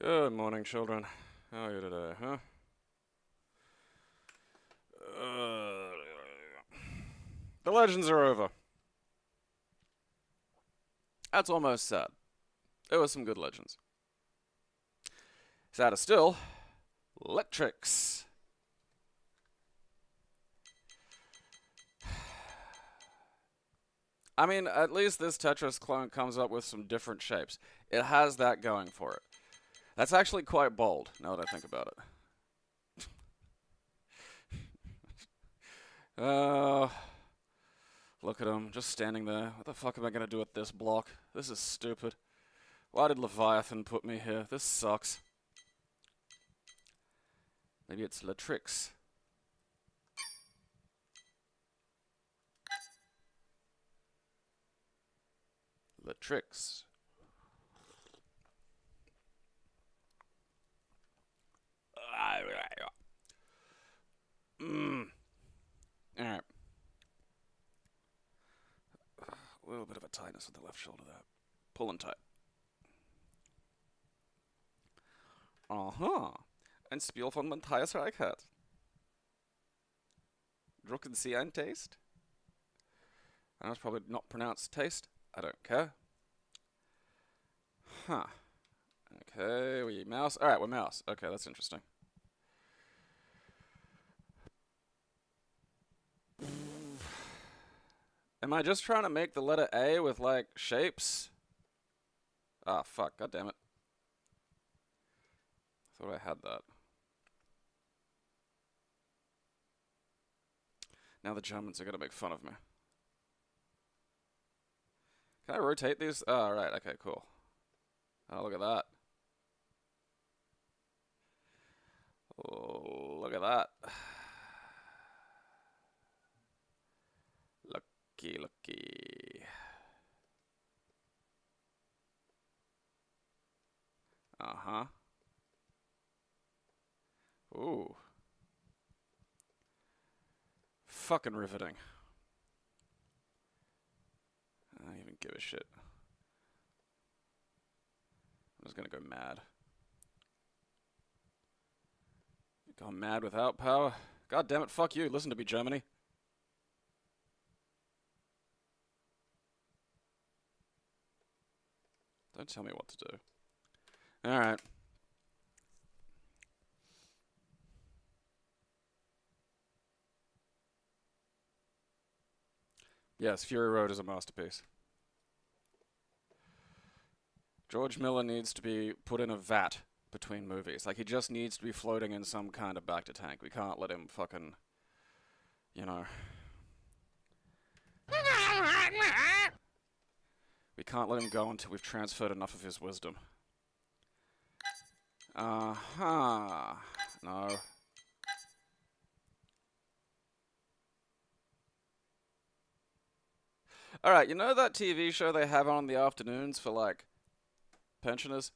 Good morning, children. How are you today, huh? The legends are over. That's almost sad. There were some good legends. Sadder still, Lettrix. I mean, at least this Tetris clone comes up with some different shapes. It has that going for it. That's actually quite bold, now that I think about it. Look at him, just standing there. What the fuck am I gonna do with this block? This is stupid. Why did Leviathan put me here? This sucks. Maybe it's Lettrix. Lettrix. Alright. A little bit of a tightness with the left shoulder there. Pulling tight. Aha. Ein Spiel von Matthias Reichert. Drucken Sie ein Taste? I know it's probably not pronounced taste. I don't care. Huh. Okay, we mouse. Alright, we're mouse. Okay, that's interesting. Am I just trying to make the letter A with, like, shapes? Ah, fuck. God damn it. I thought I had that. Now the Germans are going to make fun of me. Can I rotate these? Oh, right. Okay, cool. Oh, look at that. Oh, look at that. Lucky. Uh-huh. Ooh. Fucking riveting. I don't even give a shit. I'm just gonna go mad. Gone mad without power? God damn it, fuck you. Listen to me, Germany. Don't tell me what to do. Alright. Yes, Fury Road is a masterpiece. George Miller needs to be put in a vat between movies. Like, he just needs to be floating in some kind of back to tank. We can't let him fucking, you know. We can't let him go until we've transferred enough of his wisdom. Uh-huh. No. Alright, you know that TV show they have on in the afternoons for, like, pensioners?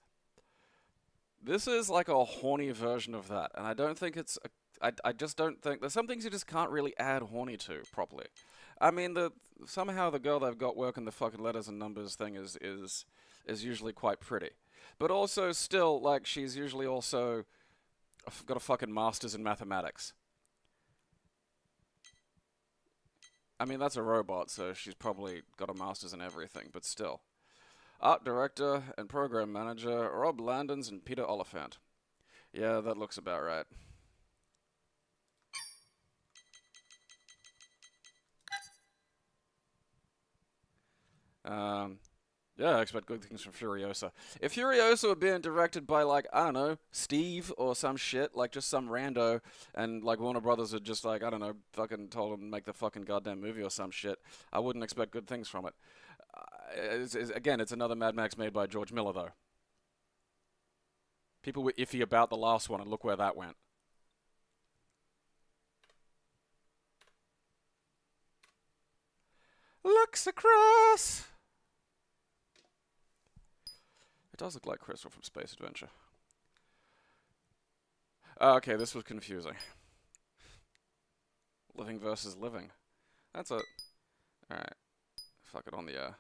This is like a horny version of that, and I don't think it's... I just don't think... There's some things you just can't really add horny to properly. I mean, somehow the girl they've got working the fucking letters and numbers thing is usually quite pretty. But also still, like, she's usually also got a fucking master's in mathematics. I mean, that's a robot, so she's probably got a master's in everything, but still. Art director and program manager, Rob Landons and Peter Oliphant. Yeah, that looks about right. Yeah, I expect good things from Furiosa. If Furiosa were being directed by, like, I don't know, Steve or some shit, like just some rando, and like Warner Brothers had just, like, I don't know, fucking told him to make the fucking goddamn movie or some shit, I wouldn't expect good things from it. Again, it's another Mad Max made by George Miller, though. People were iffy about the last one, and look where that went. Lexi-Cross! It does look like Crystal from Space Adventure. Okay, this was confusing. Living versus living. That's a... Alright. Fuck it on the air.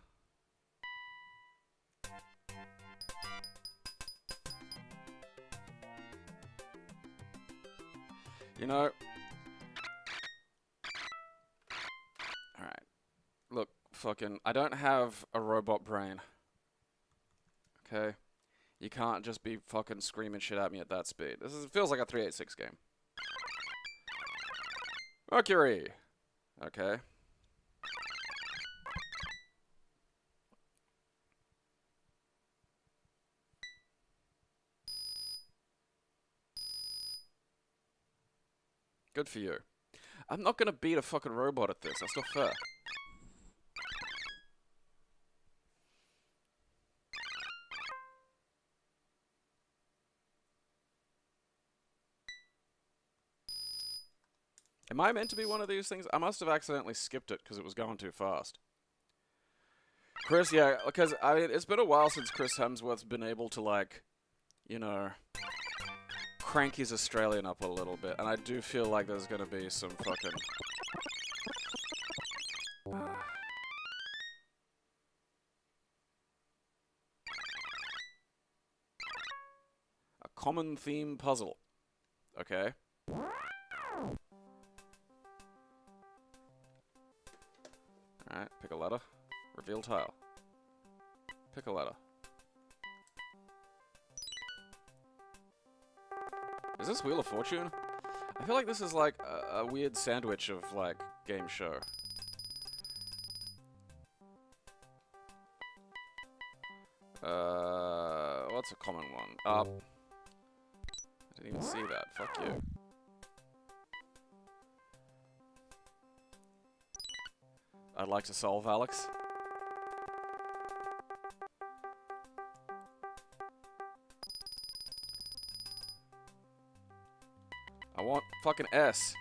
You know? Alright. Look, fucking... I don't have a robot brain. Okay? You can't just be fucking screaming shit at me at that speed. It feels like a 386 game. Mercury! Okay. Good for you. I'm not gonna beat a fucking robot at this. That's not fair. Am I meant to be one of these things? I must have accidentally skipped it because it was going too fast. Chris, yeah, because I mean, it's been a while since Chris Hemsworth's been able to, like, you know, crank his Australian up a little bit, and I do feel like there's gonna be some fucking... A common theme puzzle. Okay. Alright, pick a letter. Reveal tile. Pick a letter. Is this Wheel of Fortune? I feel like this is like a weird sandwich of, like, game show. What's a common one? Up. I didn't even see that. Fuck you. I'd like to solve, Alex. I want fucking S.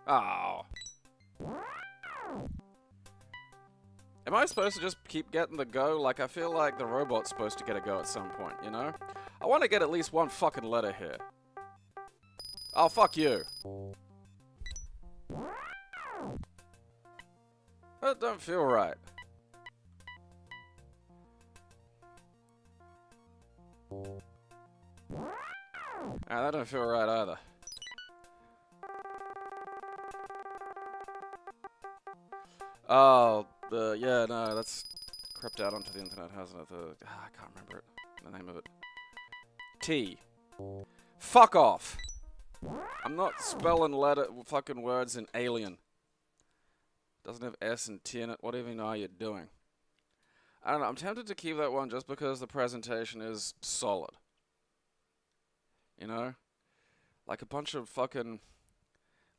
Oh. Am I supposed to just keep getting the go? Like, I feel like the robot's supposed to get a go at some point, you know? I want to get at least one fucking letter here. Oh, fuck you. That don't feel right. That don't feel right either. Oh, yeah, no, that's crept out onto the internet, hasn't it? I can't remember it. The name of it. T. Fuck off! I'm not spelling fucking words in Alien. Doesn't have S and T in it. What even are you doing? I don't know. I'm tempted to keep that one just because the presentation is solid. You know? Like a bunch of fucking...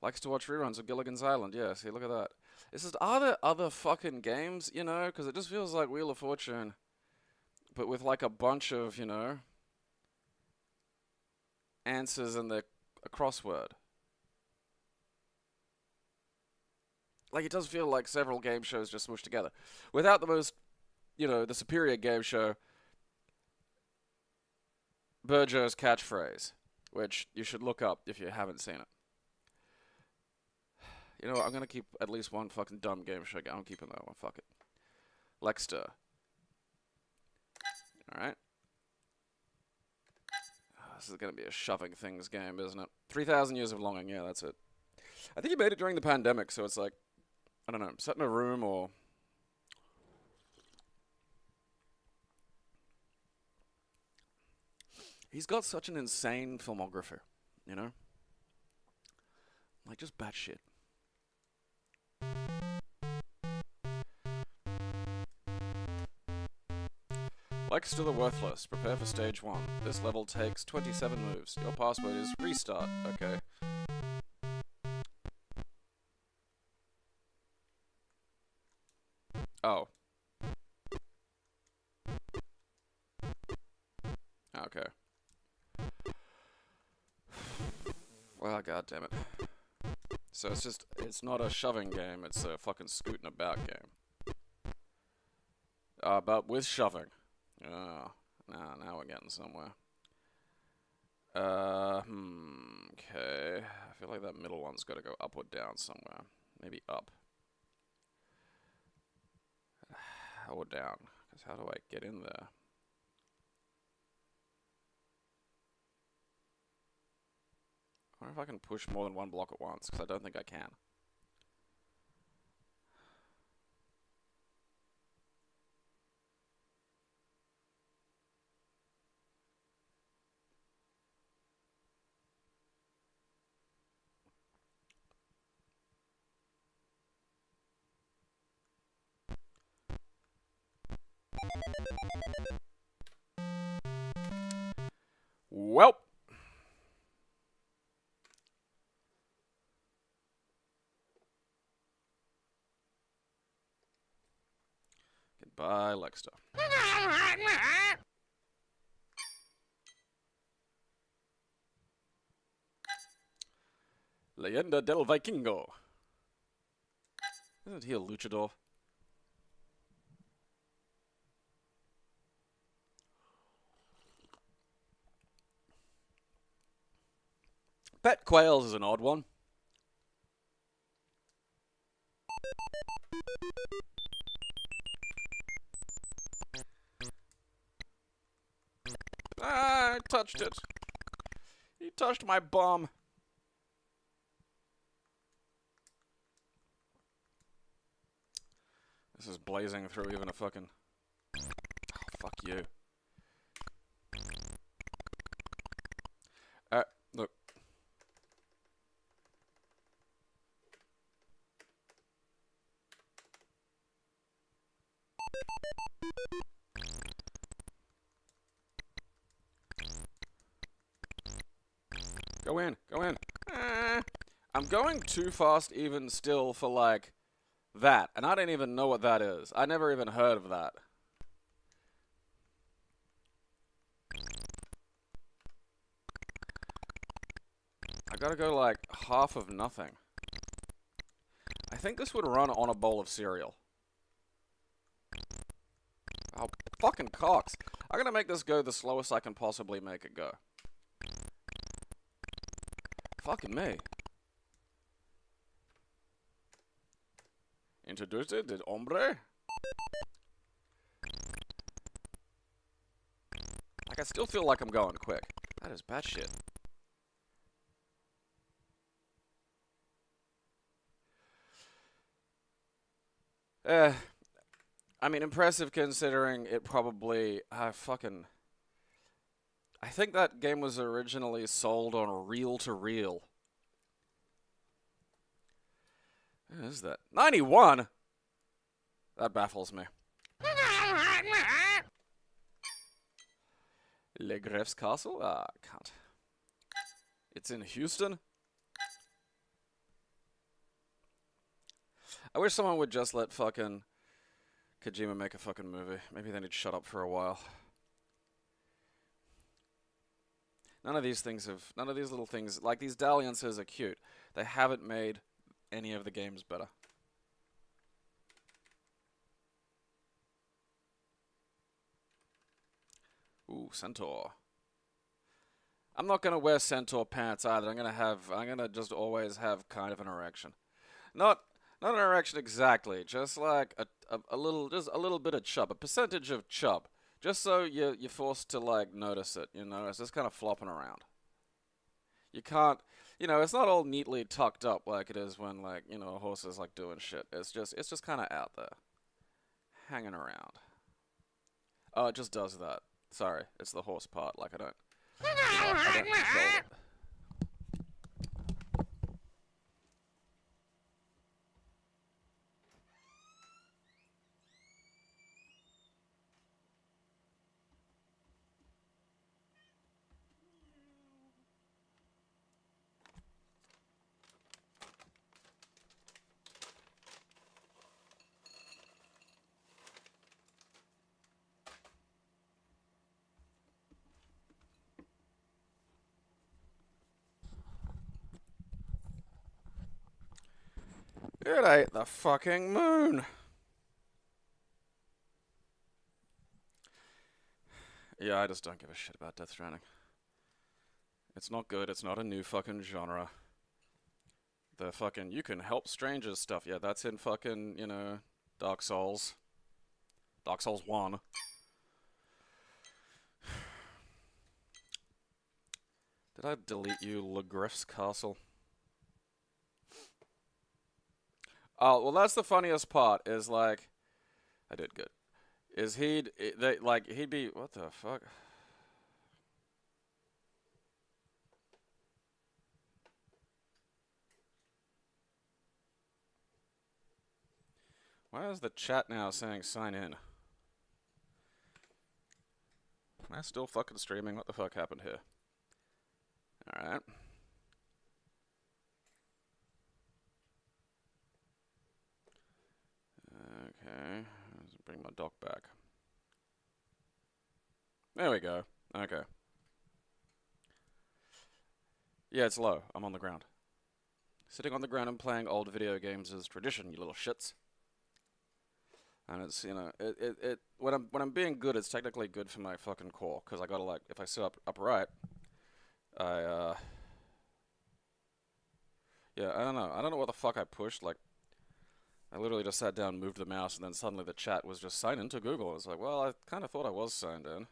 Likes to watch reruns of Gilligan's Island. Yeah, see, look at that. It's just, are there other fucking games, you know? Because it just feels like Wheel of Fortune, but with like a bunch of, you know, answers and a crossword. Like, it does feel like several game shows just smushed together. Without the most, you know, the superior game show, Burjo's catchphrase, which you should look up if you haven't seen it. You know what, I'm gonna keep at least one fucking dumb game show. I'm keeping that one, fuck it. Lexter. Alright. This is gonna be a shoving things game, isn't it? 3,000 Years of Longing, yeah, that's it. I think he made it during the pandemic, so it's like, I don't know, set in a room or... He's got such an insane filmography, you know? Like, just batshit. Lexter the Worthless. Prepare for stage 1. This level takes 27 moves. Your password is restart. Okay. Oh. Okay. Well, goddammit. So it's just, it's not a shoving game, it's a fucking scooting about game. But with shoving. Oh, now we're getting somewhere. Okay. I feel like that middle one's got to go up or down somewhere. Maybe up. Or down. Because how do I get in there? I wonder if I can push more than one block at once, because I don't think I can. Welp. Goodbye, Lexter. Leyenda del Vikingo. Isn't he a luchador? Pet Quails is an odd one. Ah, I touched it. He touched my bum. This is blazing through even a fucking... Oh, fuck you. Look. Go in, go in. I'm going too fast even still for, like, that. And I don't even know what that is. I never even heard of that. I gotta go, like, half of nothing. I think this would run on a bowl of cereal. Oh, fucking cocks. I'm gonna make this go the slowest I can possibly make it go. Fucking me. Introduced it, did hombre? Like, I still feel like I'm going quick. That is bad shit. I mean, impressive considering it probably... I think that game was originally sold on reel-to-reel. What is that? 91?! That baffles me. Legref's castle? Ah, I can't. It's in Houston? I wish someone would just let fucking Kojima make a fucking movie. Maybe they need to shut up for a while. None of these little things, like these dalliances are cute. They haven't made any of the games better. Ooh, centaur. I'm not gonna wear centaur pants either. I'm gonna just always have kind of an erection. Not an erection exactly, just like a little bit of chub, a percentage of chub. Just so you're forced to, like, notice it, you know? It's just kind of flopping around. You can't, you know, it's not all neatly tucked up like it is when, like, you know, a horse is, like, doing shit. It's just kind of out there. Hanging around. Oh, it just does that. Sorry, it's the horse part, like, I don't control it. It ain't the fucking moon. Yeah, I just don't give a shit about Death Stranding. It's not good. It's not a new fucking genre. The fucking you can help strangers stuff. Yeah, that's in fucking, you know, Dark Souls. Dark Souls 1. Did I delete you, Legref's castle? Oh, well, that's the funniest part, is like, I did good. Is he'd be, what the fuck? Why is the chat now saying sign in? Am I still fucking streaming? What the fuck happened here? Alright. Okay. Let's bring my dock back. There we go. Okay. Yeah, it's low. I'm on the ground. Sitting on the ground and playing old video games is tradition, you little shits. And it's, you know, when I'm being good, it's technically good for my fucking core, because I gotta, like, if I sit upright, yeah, I don't know what the fuck I pushed, like, I literally just sat down, moved the mouse, and then suddenly the chat was just sign into Google. It's like, well, I kind of thought I was signed in.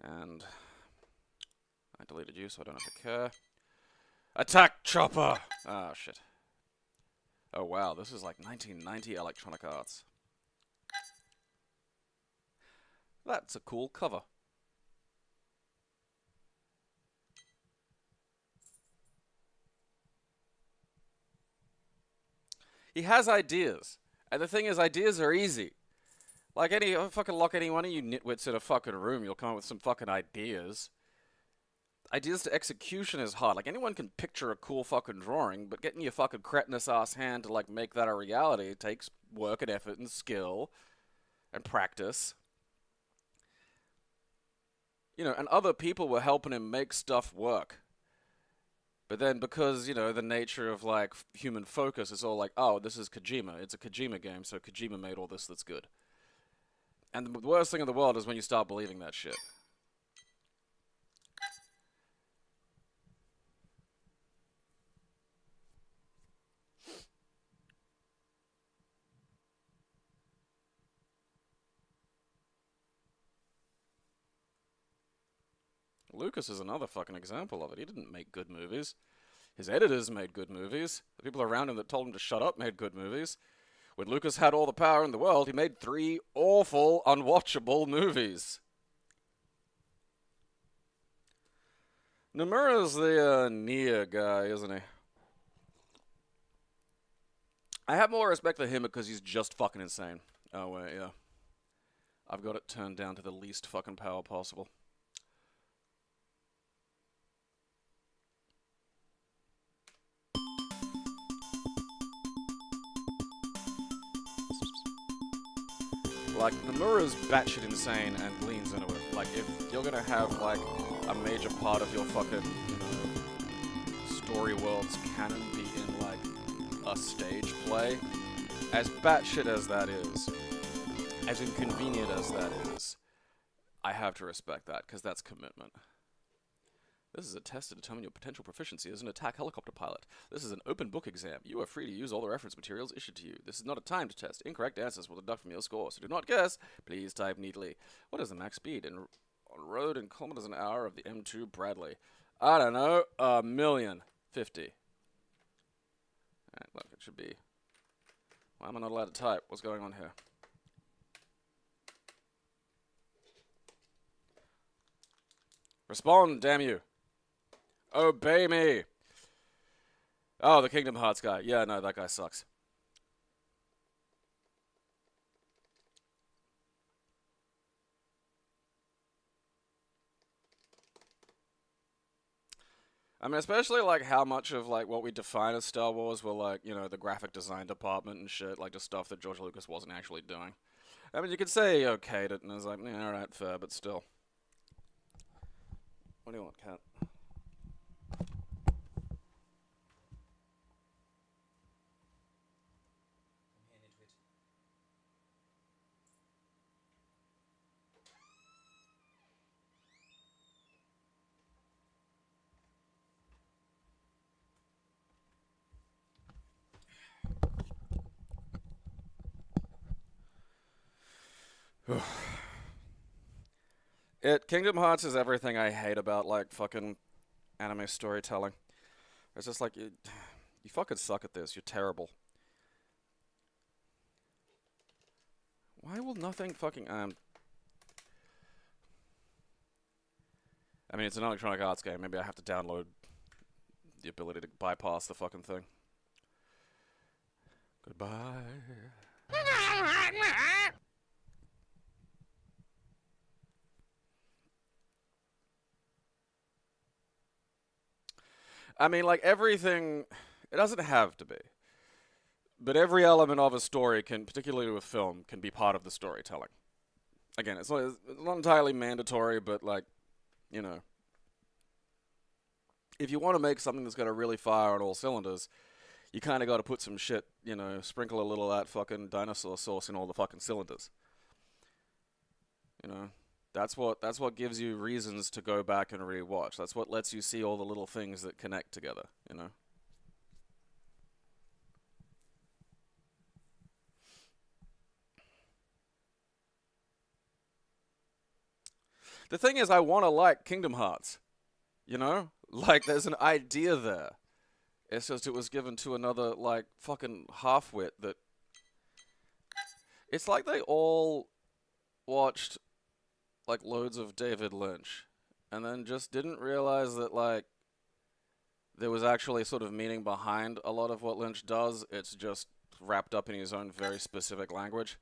And I deleted you, so I don't have to care. Attack Chopper! Ah, shit. Oh, wow, this is like 1990 Electronic Arts. That's a cool cover. He has ideas. And the thing is, ideas are easy. Like, fucking lock any one of you nitwits in a fucking room, you'll come up with some fucking ideas. Ideas to execution is hard. Like, anyone can picture a cool fucking drawing, but getting your fucking cretinous ass hand to, like, make that a reality takes work and effort and skill and practice. You know, and other people were helping him make stuff work. But then because, you know, the nature of, like, human focus is all like, oh, this is Kojima. It's a Kojima game, so Kojima made all this that's good. And the worst thing in the world is when you start believing that shit. Lucas is another fucking example of it. He didn't make good movies. His editors made good movies. The people around him that told him to shut up made good movies. When Lucas had all the power in the world, he made 3 awful, unwatchable movies. Nomura's the Nia guy, isn't he? I have more respect for him because he's just fucking insane. Oh, wait, yeah. I've got it turned down to the least fucking power possible. Like, Nomura's batshit insane and leans into it. Like, if you're gonna have, like, a major part of your fucking, you know, story world's canon be in, like, a stage play, as batshit as that is, as inconvenient as that is, I have to respect that, because that's commitment. This is a test to determine your potential proficiency as an attack helicopter pilot. This is an open book exam. You are free to use all the reference materials issued to you. This is not a timed test. Incorrect answers will deduct from your score, so do not guess. Please type neatly. What is the max speed on road in kilometers an hour of the M2 Bradley? I don't know. 1,050,000. Alright, look, it should be... Why am I not allowed to type? What's going on here? Respond, damn you. Obey me! Oh, the Kingdom Hearts guy. Yeah, no, that guy sucks. I mean, especially, like, how much of, like, what we define as Star Wars were, like, you know, the graphic design department and shit, like, just stuff that George Lucas wasn't actually doing. I mean, you could say he okayed it, and it was like, yeah, alright, fair, but still. What do you want, cat? Kingdom Hearts is everything I hate about like fucking anime storytelling. It's just like you fucking suck at this. You're terrible. Why will nothing fucking I mean, it's an Electronic Arts game. Maybe I have to download the ability to bypass the fucking thing. Goodbye. I mean, like everything, it doesn't have to be, but every element of a story can, particularly with film, can be part of the storytelling. Again, it's not entirely mandatory, but like, you know, if you want to make something that's going to really fire on all cylinders, you kind of got to put some shit, you know, sprinkle a little of that fucking dinosaur sauce in all the fucking cylinders. You know, that's what gives you reasons to go back and rewatch. That's what lets you see all the little things that connect together, you know. The thing is, I want to like Kingdom Hearts, you know? Like, there's an idea there. It's just it was given to another, like, fucking half-wit that... It's like they all watched, like, loads of David Lynch, and then just didn't realize that, like, there was actually sort of meaning behind a lot of what Lynch does. It's just wrapped up in his own very specific language.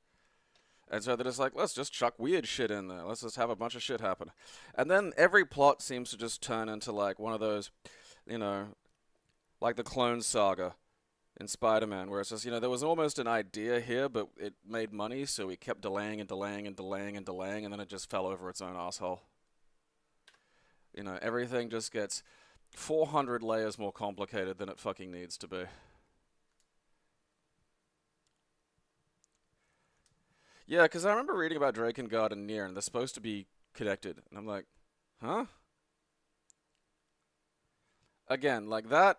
And so they're just like, let's just chuck weird shit in there. Let's just have a bunch of shit happen. And then every plot seems to just turn into, like, one of those, you know, like the Clone Saga in Spider-Man, where it's just, you know, there was almost an idea here, but it made money, so we kept delaying and delaying and delaying and delaying, and then it just fell over its own asshole. You know, everything just gets 400 layers more complicated than it fucking needs to be. Yeah, because I remember reading about Drakengard and Nier, and they're supposed to be connected. And I'm like, huh? Again, like that,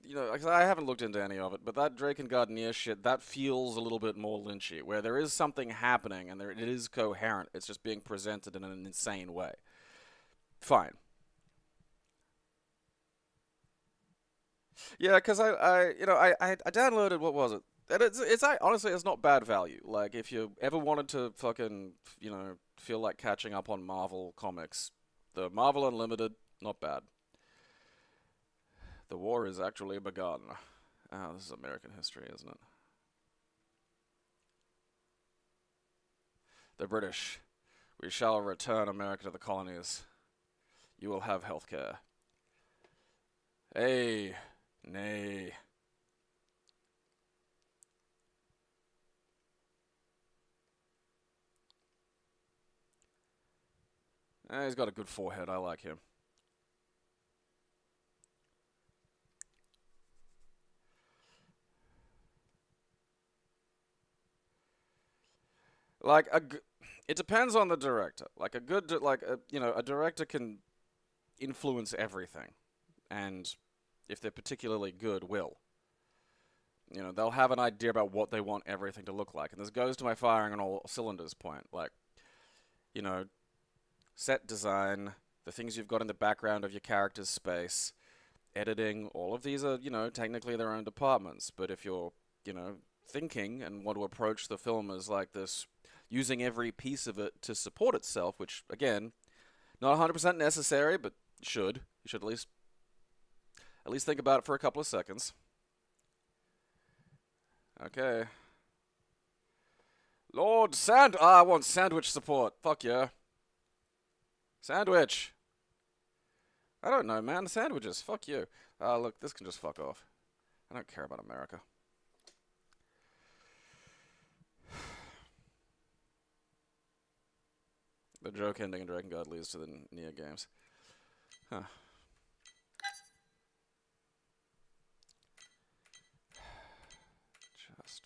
you know, like, I haven't looked into any of it, but that Drakengard Nier shit, that feels a little bit more Lynchy, where there is something happening, and it is coherent. It's just being presented in an insane way. Fine. Yeah, because I downloaded, what was it? And honestly, it's not bad value. Like, if you ever wanted to fucking, you know, feel like catching up on Marvel comics, the Marvel Unlimited, not bad. The war is actually begun. Oh, this is American history, isn't it? The British. We shall return America to the colonies. You will have health care. Hey, nay. He's got a good forehead. I like him. Like it depends on the director. Like a director can influence everything, and if they're particularly good, will. You know, they'll have an idea about what they want everything to look like, and this goes to my firing on all cylinders point. Like, you know, set design, the things you've got in the background of your character's space, editing, all of these are, you know, technically their own departments. But if you're, you know, thinking and want to approach the film as like this, using every piece of it to support itself, which, again, not 100% necessary, but should. You should at least think about it for a couple of seconds. Okay. I want sandwich support. Fuck yeah. Sandwich. I don't know, man. Sandwiches. Fuck you. Look, this can just fuck off. I don't care about America. The joke ending in Drakengard leads to the Nier games. Huh. Just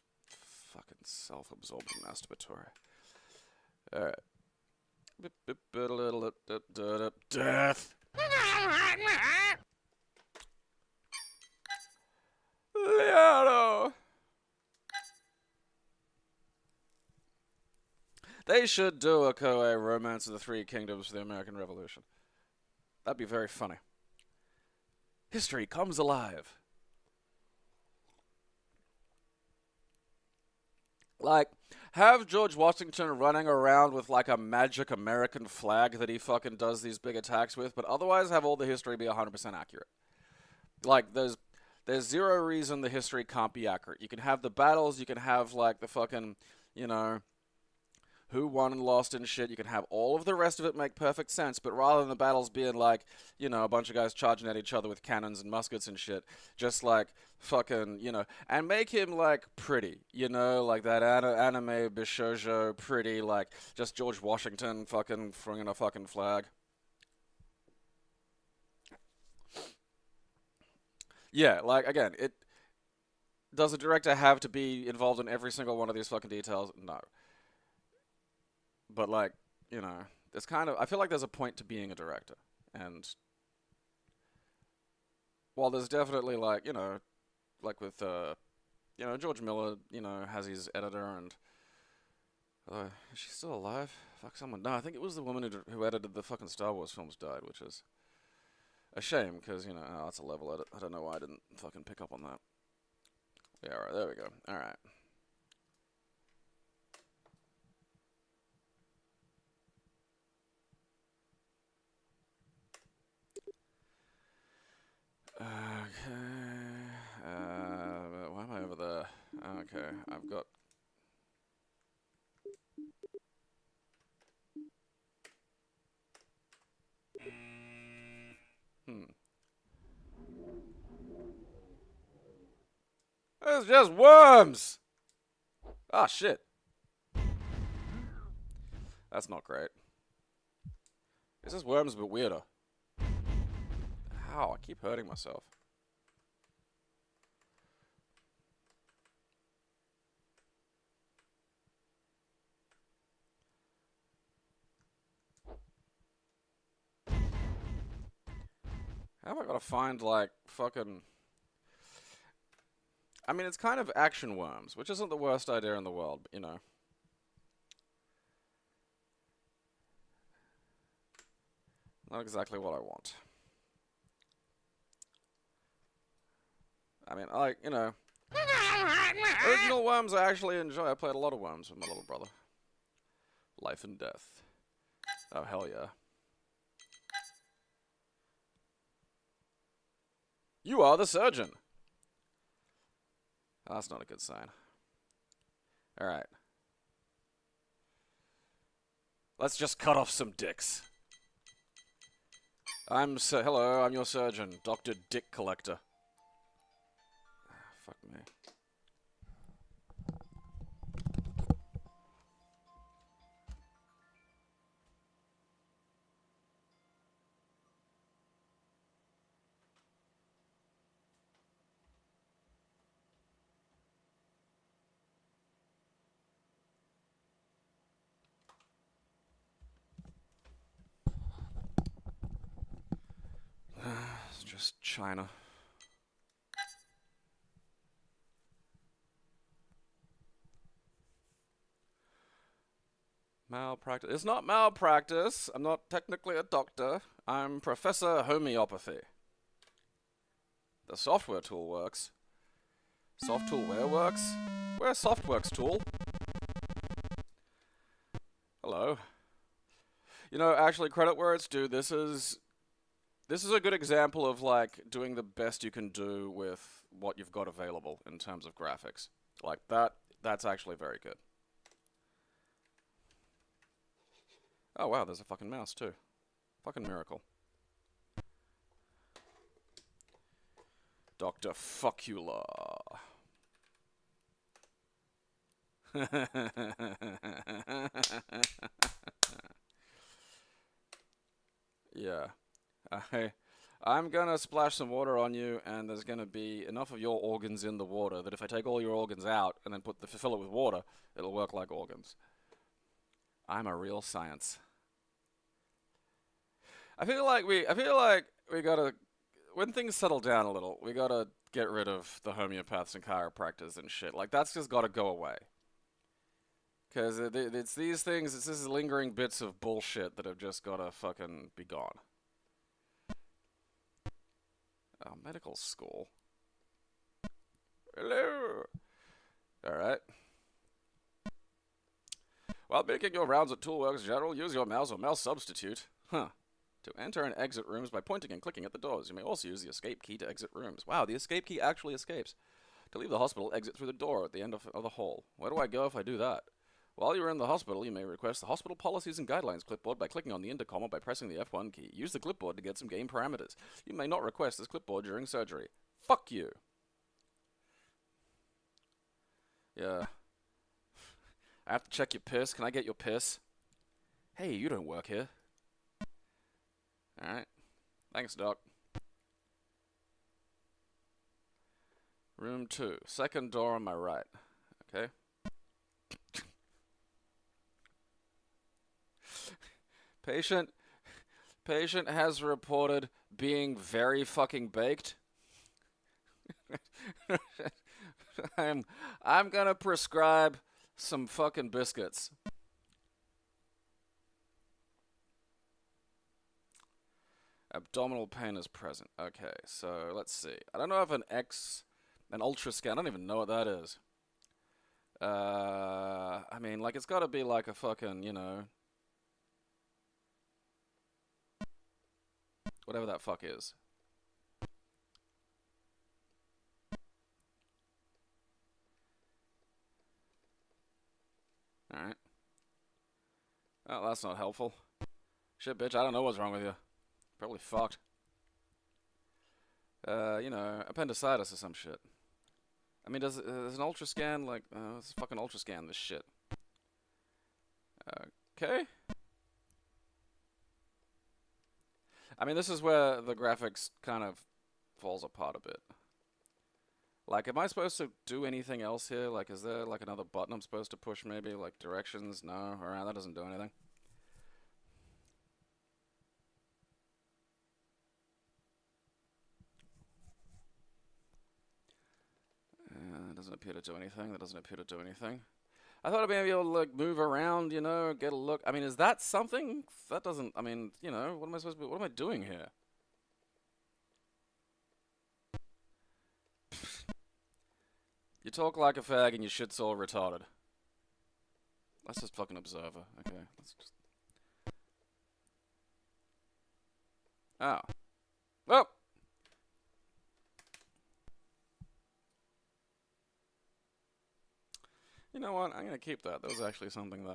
fucking self-absorbed masturbatory. Alright. Death! Liero! They should do a Koei Romance of the Three Kingdoms for the American Revolution. That'd be very funny. History comes alive. Like, have George Washington running around with like a magic American flag that he fucking does these big attacks with, but otherwise have all the history be 100% accurate. Like, there's zero reason the history can't be accurate. You can have the battles, you can have like the fucking, you know, who won and lost and shit. You can have all of the rest of it make perfect sense, but rather than the battles being like, you know, a bunch of guys charging at each other with cannons and muskets and shit, just like fucking, you know, and make him like pretty, you know, like that anime Bishoujo pretty, like just George Washington fucking flinging a fucking flag. Yeah, like again, does a director have to be involved in every single one of these fucking details? No. But like, you know, it's kind of, I feel like there's a point to being a director. And while there's definitely like, you know, like with, you know, George Miller, you know, has his editor and, is she still alive? Fuck someone. No, I think it was the woman who edited the fucking Star Wars films died, which is a shame because, you know, oh, that's a level edit. I don't know why I didn't fucking pick up on that. Yeah, alright, there we go. Alright. Okay. Why am I over there? Okay, I've got. It's just worms! Ah, shit. That's not great. It's just worms, but weirder. Ow, I keep hurting myself. How am I gonna find, like, fucking... I mean, it's kind of action worms, which isn't the worst idea in the world, but, you know. Not exactly what I want. I mean, you know... Original worms I actually enjoy. I played a lot of worms with my little brother. Life and Death. Oh, hell yeah. You are the surgeon! Oh, that's not a good sign. Alright. Let's just cut off some dicks. Hello, I'm your surgeon, Dr. Dick Collector. Fuck me. It's just China. Malpractice. It's not malpractice. I'm not technically a doctor. I'm Professor Homeopathy. The software tool works. Soft tool where works? Where's Softworks tool? Hello. You know, actually, credit where it's due. This is a good example of like doing the best you can do with what you've got available in terms of graphics. Like that's actually very good. Oh wow, there's a fucking mouse too. Fucking miracle. Dr. Fuckula. Yeah. I'm gonna splash some water on you, and there's gonna be enough of your organs in the water that if I take all your organs out and then fill it with water, it'll work like organs. I'm a real science. I feel like we gotta, when things settle down a little, we gotta get rid of the homeopaths and chiropractors and shit. Like, that's just gotta go away. Because it's these things, it's these lingering bits of bullshit that have just gotta fucking be gone. Oh, medical school. Hello! Alright. While making your rounds at Toolworks General, use your mouse or mouse substitute. Huh. To enter and exit rooms by pointing and clicking at the doors. You may also use the escape key to exit rooms. Wow, the escape key actually escapes. To leave the hospital, exit through the door at the end of the hall. Where do I go if I do that? While you're in the hospital, you may request the hospital policies and guidelines clipboard by clicking on the intercom or by pressing the F1 key. Use the clipboard to get some game parameters. You may not request this clipboard during surgery. Fuck you. Yeah. I have to check your piss. Can I get your piss? Hey, you don't work here. Alright. Thanks, Doc. Room 2. Second door on my right. Okay. Patient has reported being very fucking baked. I'm gonna prescribe some fucking biscuits. Abdominal pain is present. Okay, so let's see. I don't know if an ultra scan, I don't even know what that is. I mean, like, it's gotta be like a fucking, you know, whatever that fuck is. Alright. Oh, that's not helpful. Shit, bitch, I don't know what's wrong with you. Probably fucked. You know, appendicitis or some shit. I mean, does an ultra scan, like, let's fucking ultra scan this shit. Okay. I mean, this is where the graphics kind of falls apart a bit. Like, am I supposed to do anything else here? Like, is there, like, another button I'm supposed to push, maybe? Like, directions? No? Alright, that doesn't do anything. That doesn't appear to do anything. That doesn't appear to do anything. I thought I'd be able to, like, move around, you know, get a look. I mean, is that something? That doesn't, I mean, you know, what am I supposed to be, what am I doing here? You talk like a fag and your shit's all retarded. Let's just fucking observer. Okay, let's just... Oh. Well! You know what? I'm gonna keep that. There was actually something there.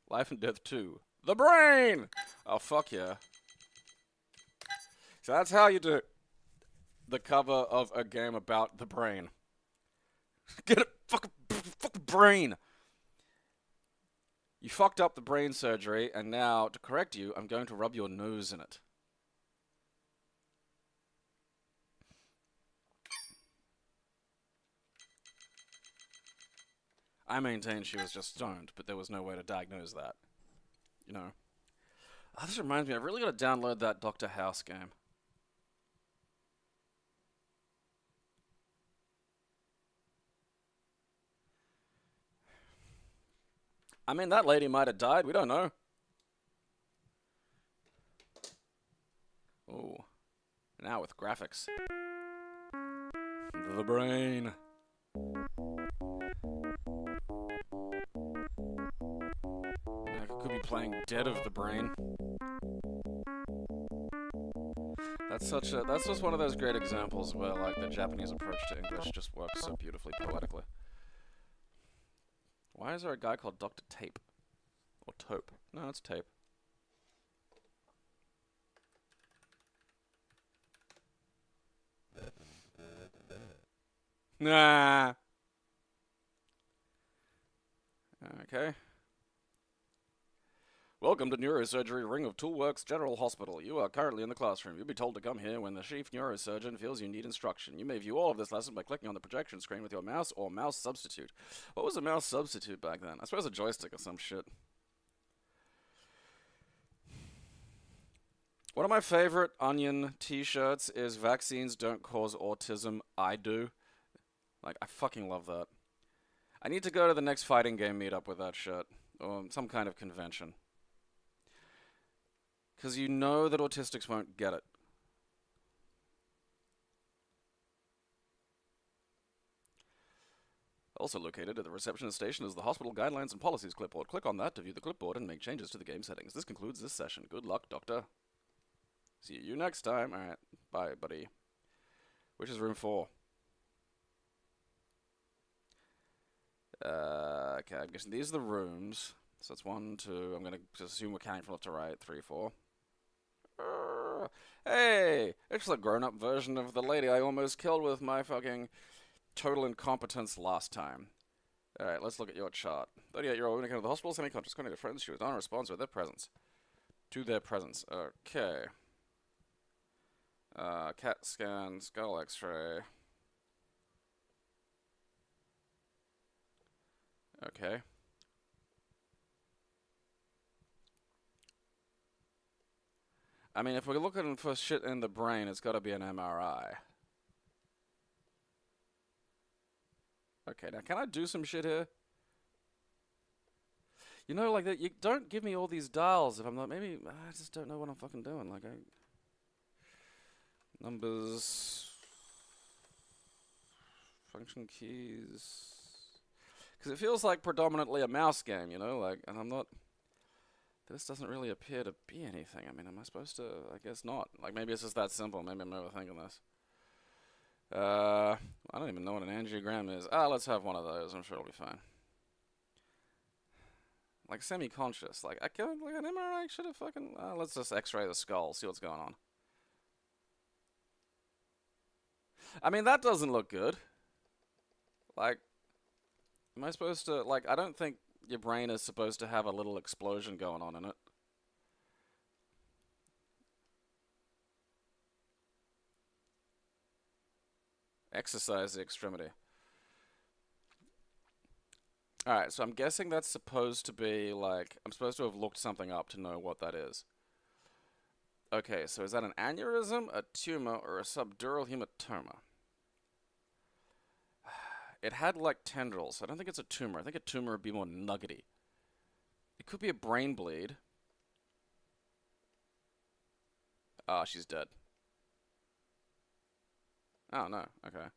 Life and Death 2. The brain! Oh, fuck yeah. So that's how you do the cover of a game about the brain. Get it? Fucking brain! You fucked up the brain surgery, and now, to correct you, I'm going to rub your nose in it. I maintain she was just stoned, but there was no way to diagnose that. You know. Oh, this reminds me, I've really got to download that Dr. House game. I mean, that lady might have died. We don't know. Oh. Now with graphics. The brain. I could be playing Dead of the Brain. That's just one of those great examples where, like, the Japanese approach to English just works so beautifully poetically. Why is there a guy called Dr. Tape? Or Taupe? No, it's Tape. Nah. Okay. Welcome to Neurosurgery Ring of Toolworks General Hospital. You are currently in the classroom. You'll be told to come here when the chief neurosurgeon feels you need instruction. You may view all of this lesson by clicking on the projection screen with your mouse or mouse substitute. What was a mouse substitute back then? I suppose a joystick or some shit. One of my favorite Onion t-shirts is "Vaccines don't cause autism, I do." Like, I fucking love that. I need to go to the next fighting game meetup with that shirt. or some kind of convention. Because you know that autistics won't get it. Also located at the receptionist station is the hospital guidelines and policies clipboard. Click on that to view the clipboard and make changes to the game settings. This concludes this session. Good luck, Doctor. See you next time. Alright, bye, buddy. Which is room 4? Okay, I'm guessing these are the rooms. So that's 1, 2. I'm gonna just assume we're counting from left to right. 3, 4. Hey! It's the grown-up version of the lady I almost killed with my fucking total incompetence last time. Alright, let's look at your chart. 38-year-old woman came to the hospital, semi-conscious, according to friends. She was non-responsive with their presence. To their presence. Okay. CAT scan, skull x-ray. Okay. I mean, if we're looking for shit in the brain, it's gotta be an MRI. Okay, now can I do some shit here? You know, like, you don't give me all these dials if I'm not, maybe, I just don't know what I'm fucking doing. Like, numbers, function keys. Because it feels like predominantly a mouse game, you know, like, and I'm not, this doesn't really appear to be anything. I mean, am I supposed to, I guess not. Like, maybe it's just that simple. Maybe I'm overthinking this. I don't even know what an angiogram is. Let's have one of those. I'm sure it'll be fine. Like, semi-conscious. Like, I can, like, an MRI should have fucking, let's just x-ray the skull, see what's going on. I mean, that doesn't look good. Like, am I supposed to, like, I don't think your brain is supposed to have a little explosion going on in it. Exercise the extremity. Alright, so I'm guessing that's supposed to be, like, I'm supposed to have looked something up to know what that is. Okay, so is that an aneurysm, a tumor, or a subdural hematoma? It had, like, tendrils. I don't think it's a tumor. I think a tumor would be more nuggety. It could be a brain bleed. Ah, she's dead. Oh, no. Okay.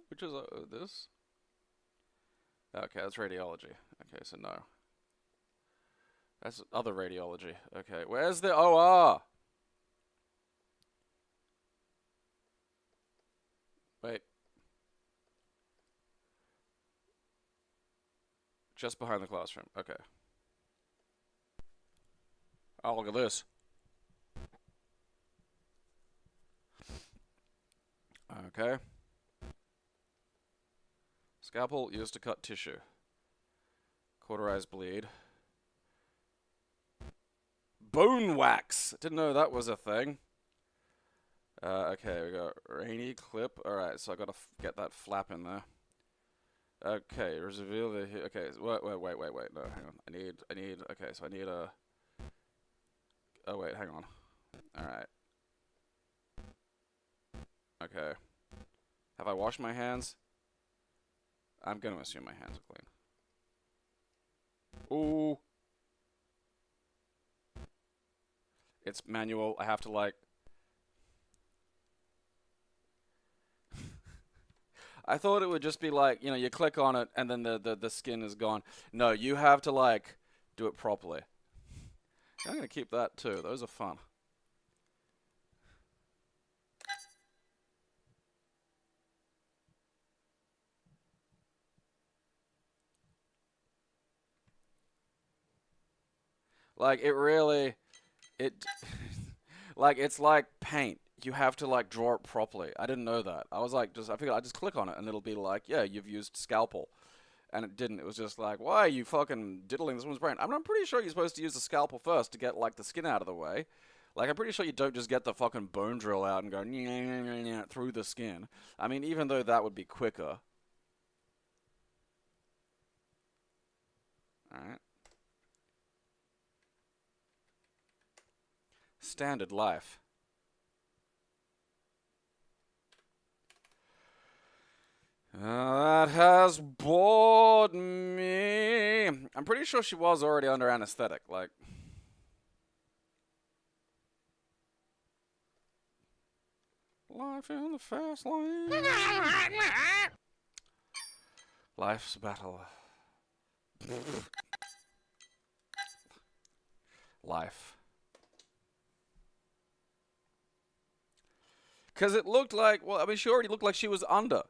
Which is this? Okay, that's radiology. Okay, so no. That's other radiology. Okay, where's the OR? Wait. Just behind the classroom. Okay. Oh, look at this. Okay. Scalpel used to cut tissue. Cauterized bleed. Bone wax! Didn't know that was a thing. Okay, we got rainy clip. Alright, so I gotta get that flap in there. Okay, reveal the... Okay, wait. No, hang on. I need... Okay, so I need a... Oh, wait, hang on. Alright. Okay. Have I washed my hands? I'm gonna assume my hands are clean. Ooh. It's manual. I have to, like... I thought it would just be like, you know, you click on it and then the skin is gone. No, you have to, like, do it properly. I'm gonna keep that too. Those are fun. Like, it really... like, it's like paint. You have to, like, draw it properly. I didn't know that. I was like, I figured I'd just click on it and it'll be like, yeah, you've used scalpel. And it didn't. It was just like, why are you fucking diddling this woman's brain? I mean, I'm pretty sure you're supposed to use the scalpel first to get, like, the skin out of the way. Like, I'm pretty sure you don't just get the fucking bone drill out and go through the skin. I mean, even though that would be quicker. Alright. Standard life. That has bored me. I'm pretty sure she was already under anesthetic, like. Life in the fast lane. Life's battle. Life. Because it looked like, well, I mean, she already looked like she was under.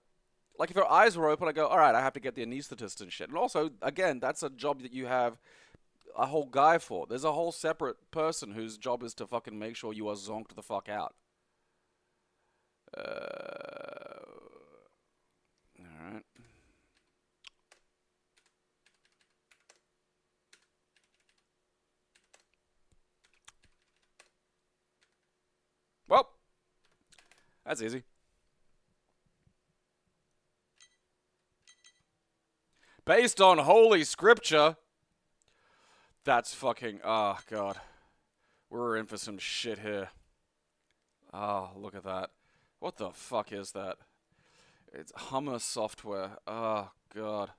Like, if her eyes were open, I go, all right, I have to get the anesthetist and shit. And also, again, that's a job that you have a whole guy for. There's a whole separate person whose job is to fucking make sure you are zonked the fuck out. Alright. Well, that's easy. Based on Holy Scripture. That's fucking, oh god. We're in for some shit here. Oh, look at that. What the fuck is that? It's Hummer software. Oh god.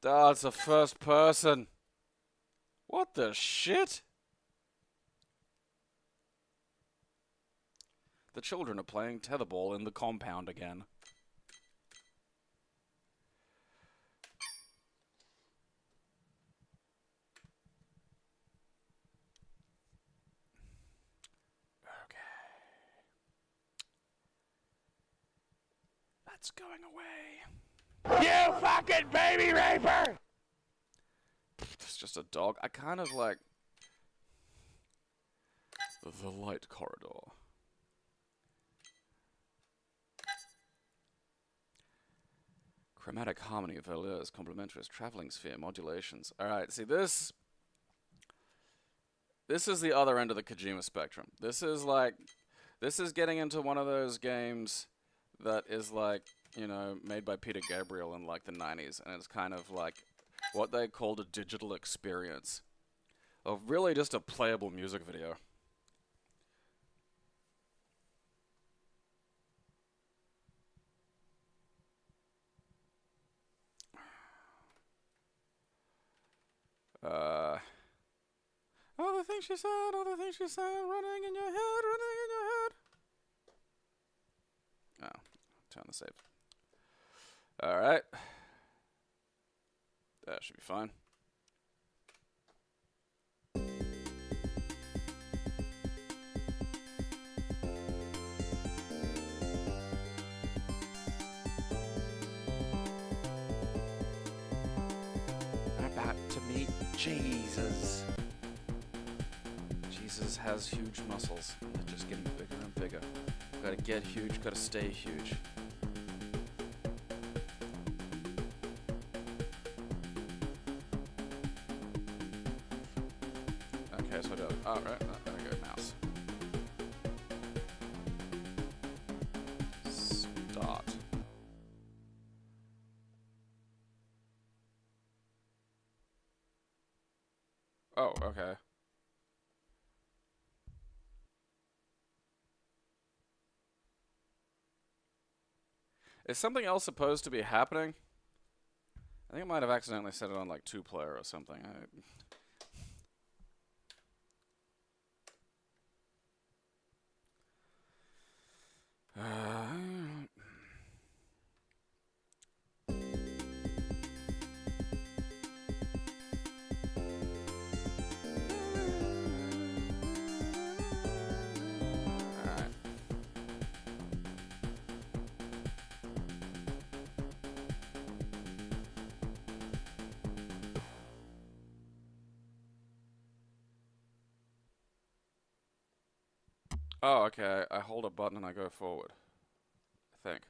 Oh, it's a first person. What the shit? The children are playing tetherball in the compound again. That's going away. You fucking baby raper! It's just a dog. I kind of like the light corridor. Chromatic harmony of Valeurs, complementary traveling sphere, modulations. Alright, see this is the other end of the Kojima spectrum. This is like, this is getting into one of those games that is like, you know, made by Peter Gabriel in like the 90s, and it's kind of like what they called a digital experience of really just a playable music video. All the things she said, all the things she said, running in your head, running in your head. Oh, turn the save. Alright. That should be fine. We're about to meet Jesus. Jesus has huge muscles, and they're just getting bigger and bigger. Gotta get huge, gotta stay huge. Okay, so I do. Oh, right. There we go, mouse. Start. Oh, okay. Is something else supposed to be happening? I think I might have accidentally set it on like 2-player or something. Oh, okay. I hold a button and I go forward. I think.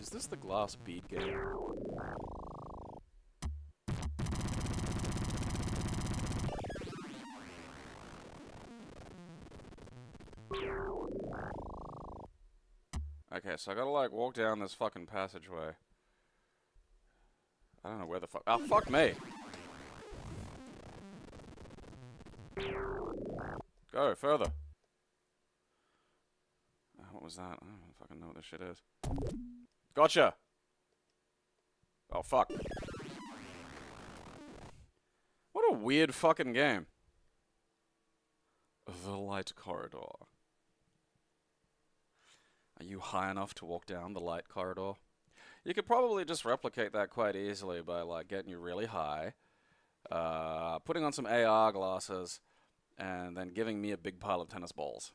Is this the glass bead game? Okay, so I gotta like walk down this fucking passageway. I don't know where the fuck. Oh, fuck me! Go, further. What was that? I don't fucking know what this shit is. Gotcha! Oh, fuck. What a weird fucking game. The light corridor. Are you high enough to walk down the light corridor? You could probably just replicate that quite easily by, like, getting you really high, putting on some AR glasses, and then giving me a big pile of tennis balls.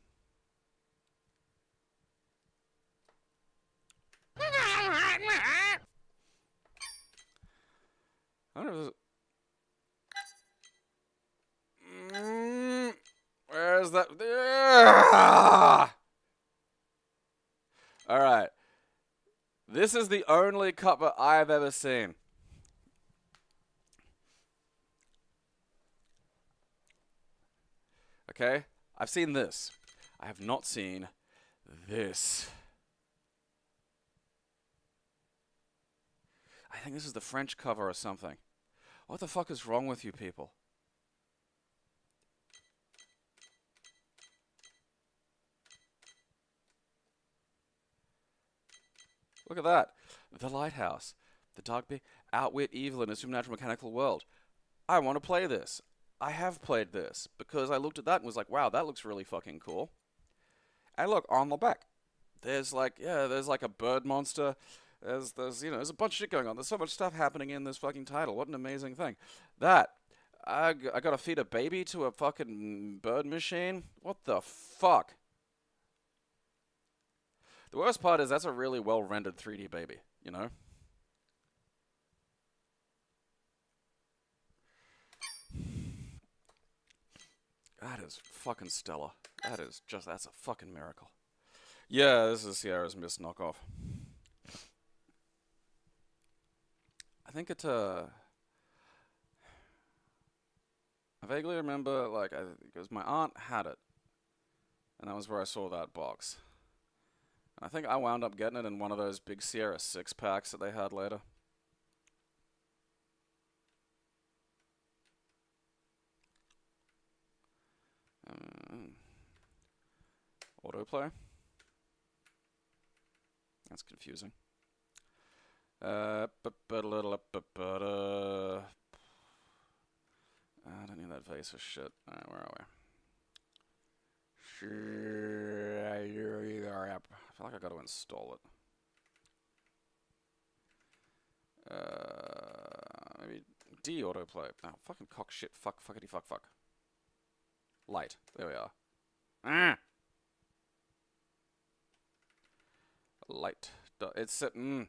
I wonder if there's... Where's that? Alright. This is the only cuppa I've ever seen. Okay? I've seen this. I have not seen this. I think this is the French cover or something. What the fuck is wrong with you people? Look at that. The Lighthouse. The dark big outwit evil in a supernatural mechanical world. I want to play this. I have played this because I looked at that and was like, wow, that looks really fucking cool. And look, on the back, there's like, yeah, there's like a bird monster. There's you know, there's a bunch of shit going on. There's so much stuff happening in this fucking title. What an amazing thing. That, I gotta feed a baby to a fucking bird machine? What the fuck? The worst part is that's a really well-rendered 3D baby, you know? That is fucking stellar. That is just, that's a fucking miracle. Yeah, this is Sierra's Mist knockoff. I think it, I vaguely remember, like, because my aunt had it. And that was where I saw that box. And I think I wound up getting it in one of those big Sierra 6-packs that they had later. Autoplay? That's confusing. I don't need that vase of shit. Alright, where are we? I feel like I gotta install it. Maybe D autoplay. Oh, fucking cock shit. Fuckity fuck. Light. There we are. Light. It's set. What'd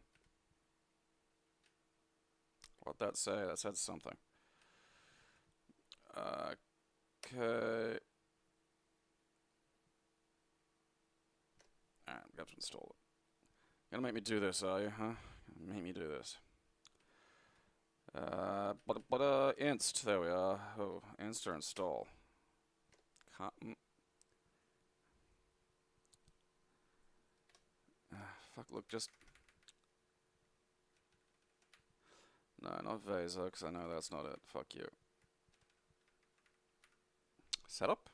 that say? That said something. Okay. Alright, we have to install it. You're gonna make me do this, are you, huh? Make me do this. Inst, there we are. Oh, inst or install. Fuck, look, just... No, not Vaser, because I know that's not it. Fuck you. Setup?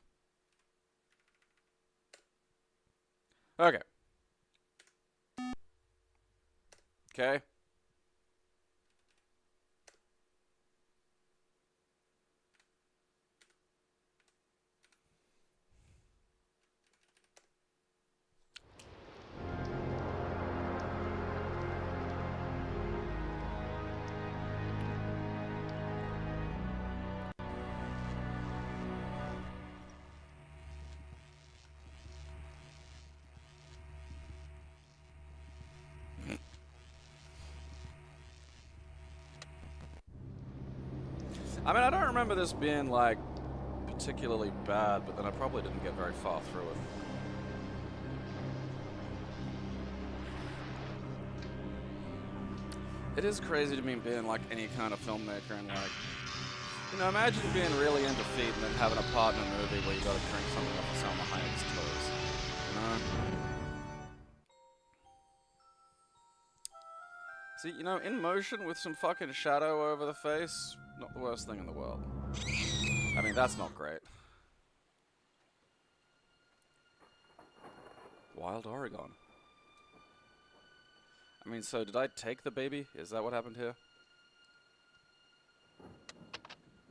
Okay. Okay. I mean, I don't remember this being, like, particularly bad, but then I probably didn't get very far through it. It is crazy to me being, like, any kind of filmmaker and, like, you know, imagine being really into feet and then having a part in a movie where you gotta drink something off of Selma Hayek's toes. You know? See, you know, in motion with some fucking shadow over the face, not the worst thing in the world. I mean, that's not great. Wild Oregon. I mean, so did I take the baby? Is that what happened here?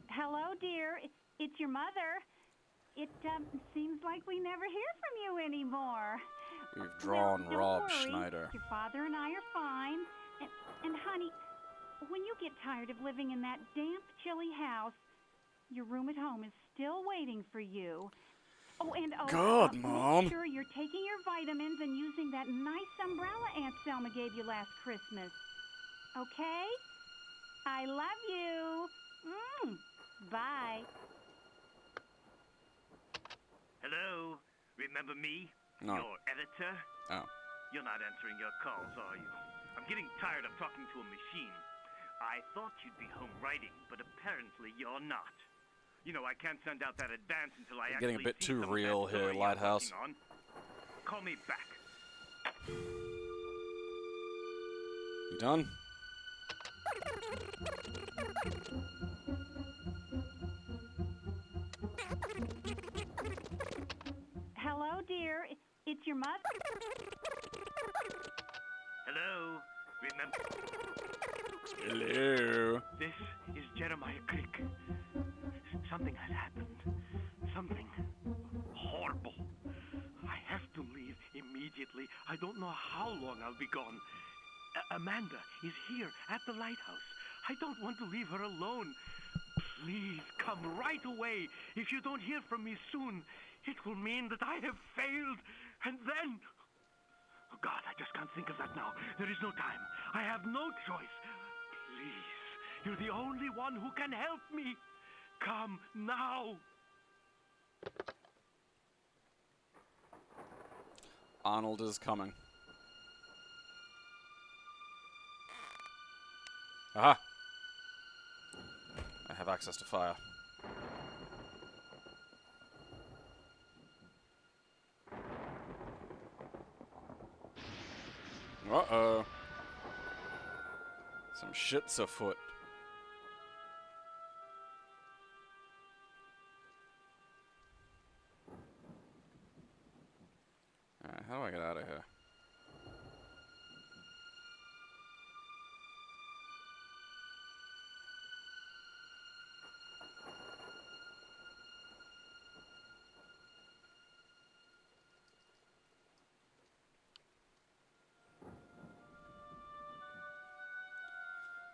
Hello, dear. It's your mother. It seems like we never hear from you anymore. We've drawn Well, don't Rob worry. Schneider. Your father and I are fine. And honey, when you get tired of living in that damp, chilly house, your room at home is still waiting for you. Oh, and God, Mom. make sure you're taking your vitamins and using that nice umbrella Aunt Selma gave you last Christmas. Okay? I love you. Bye. Hello? Remember me? No. Your editor? Oh. You're not answering your calls, are you? I'm getting tired of talking to a machine. I thought you'd be home writing, but apparently you're not. You know, I can't send out that advance until I Getting a actually bit see too some of real that here, story you're Lighthouse. working on. Call me back. You done? Hello, dear. It's your mother. Hello? Remember... Hello. This is Jeremiah Crick. Something has happened. Something horrible. I have to leave immediately. I don't know how long I'll be gone. Amanda is here at the Lighthouse. I don't want to leave her alone. Please come right away. If you don't hear from me soon, it will mean that I have failed. And then... Oh God, I just can't think of that now. There is no time. I have no choice. Please, you're the only one who can help me. Come now. Arnold is coming. Aha! I have access to fire. Uh-oh. Some shit's afoot. Alright, how do I get out of here?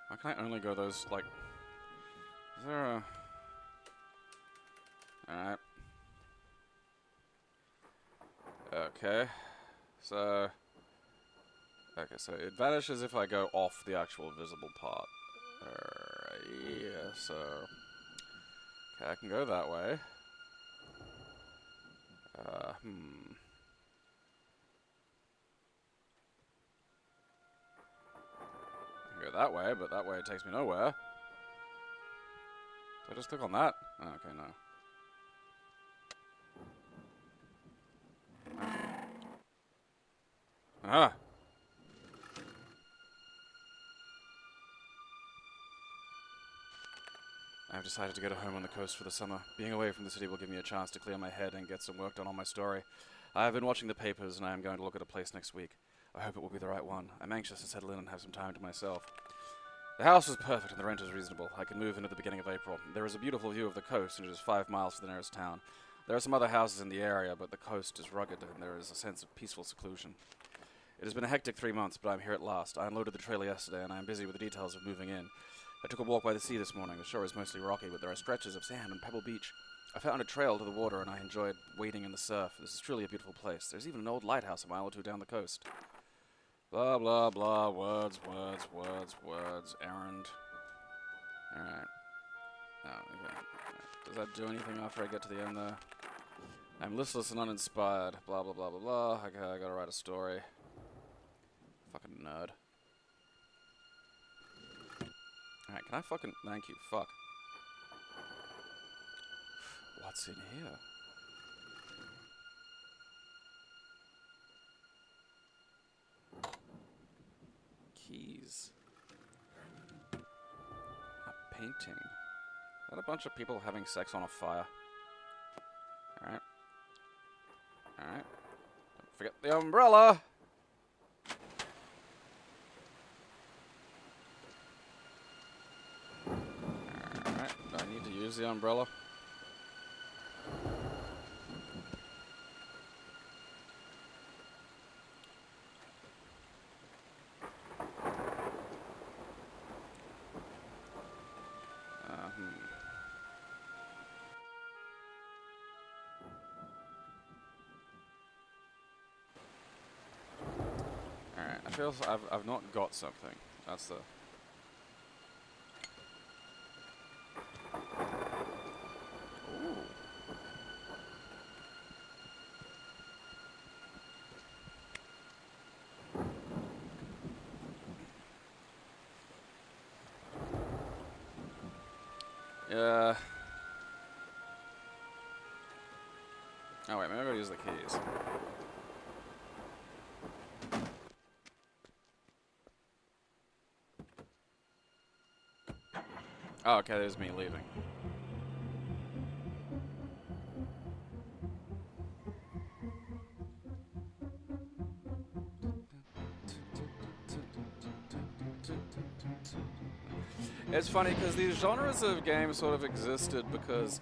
Why can I only go those, like... Is there a... Alright. Okay. So... Okay, so it vanishes if I go off the actual visible part. Yeah, so... Okay, I can go that way. I can go that way, but that way it takes me nowhere. So I just click on that? Oh, okay, no. Ah! I have decided to go to home on the coast for the summer. Being away from the city will give me a chance to clear my head and get some work done on my story. I have been watching the papers and I am going to look at a place next week. I hope it will be the right one. I'm anxious to settle in and have some time to myself. The house is perfect and the rent is reasonable. I can move in at the beginning of April. There is a beautiful view of the coast and it is 5 miles to the nearest town. There are some other houses in the area, but the coast is rugged and there is a sense of peaceful seclusion. It has been a hectic 3 months, but I'm here at last. I unloaded the trailer yesterday and I am busy with the details of moving in. I took a walk by the sea this morning. The shore is mostly rocky, but there are stretches of sand and pebble beach. I found a trail to the water and I enjoyed wading in the surf. This is truly a beautiful place. There's even an old lighthouse a mile or two down the coast. Blah, blah, blah. Words, words, words, words. Errand. Alright. Oh, okay. Does that do anything after I get to the end there? I'm listless and uninspired. Blah, blah, blah, blah, blah. Okay, I gotta write a story. Fucking nerd. Alright, can I fucking... Thank you, fuck. What's in here? Keys. A painting. Is that a bunch of people having sex on a fire? Alright. Alright. Don't forget the umbrella. Alright, do I need to use the umbrella? I feel I've not got something. That's the... Ooh. Yeah. Oh wait, maybe I gotta use the keys. Oh, okay, there's me leaving. It's funny because these genres of games sort of existed because,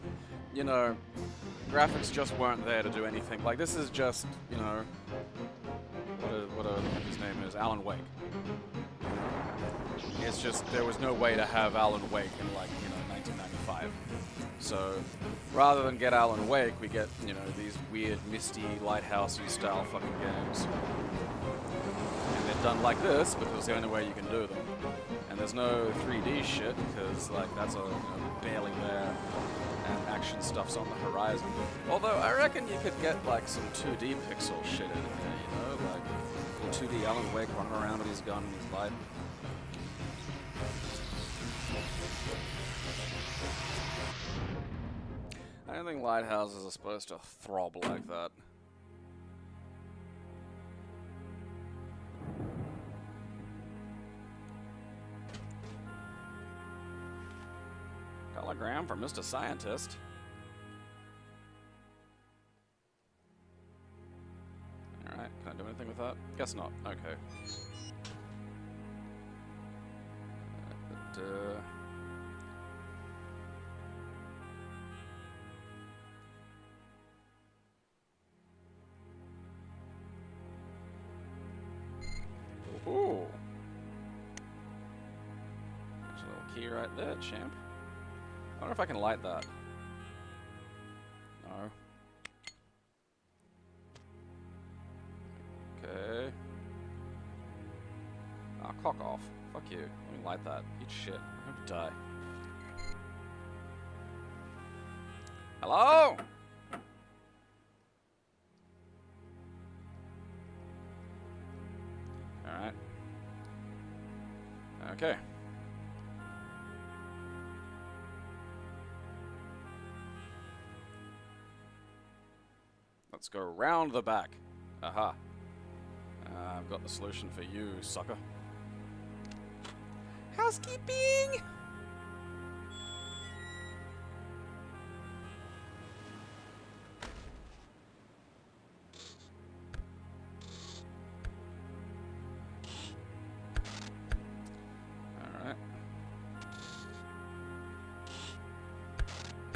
you know, graphics just weren't there to do anything. Like, this is just, you know, what his name is, Alan Wake. It's just, there was no way to have Alan Wake in, like, you know, 1995. So, rather than get Alan Wake, we get, you know, these weird, misty, Lighthouse-y style fucking games. And they're done like this, because it's the only way you can do them. And there's no 3D shit, because, like, that's all, you know, barely there, and action stuff's on the horizon. Although, I reckon you could get, like, some 2D pixel shit in there, you know, like, 2D Alan Wake running around with his gun and his light. I don't think lighthouses are supposed to throb like that. Telegram from Mr. Scientist. Alright, can I do anything with that? Guess not. Okay. Ooh. There's a little key right there, champ. I wonder if I can light that. No. Okay. Ah, cock off. Fuck you. Let me light that. Eat shit. I'm gonna die. Hello? Alright. Okay. Let's go round the back. Aha. I've got the solution for you, sucker. Housekeeping! Alright.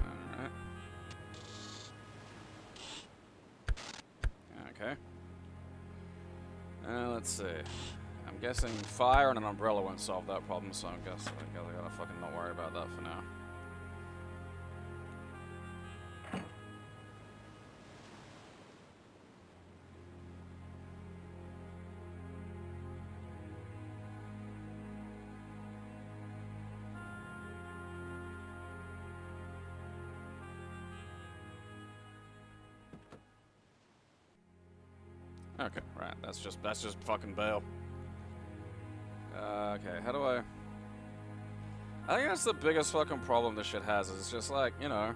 Alright. Okay. Let's see. I'm guessing fire and an umbrella won't solve that problem, so I guess I gotta fucking not worry about that for now. Okay, right. That's just fucking bail. Okay, how do I think that's the biggest fucking problem this shit has, is it's just like, you know,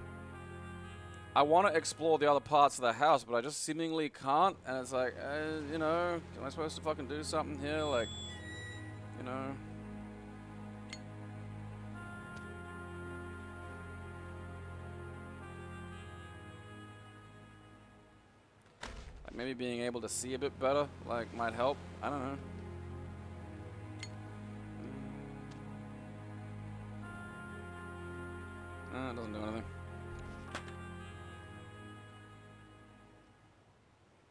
I want to explore the other parts of the house, but I just seemingly can't, and it's like, you know, am I supposed to fucking do something here, like, you know? maybe being able to see a bit better, like, might help. I don't know. It doesn't do anything.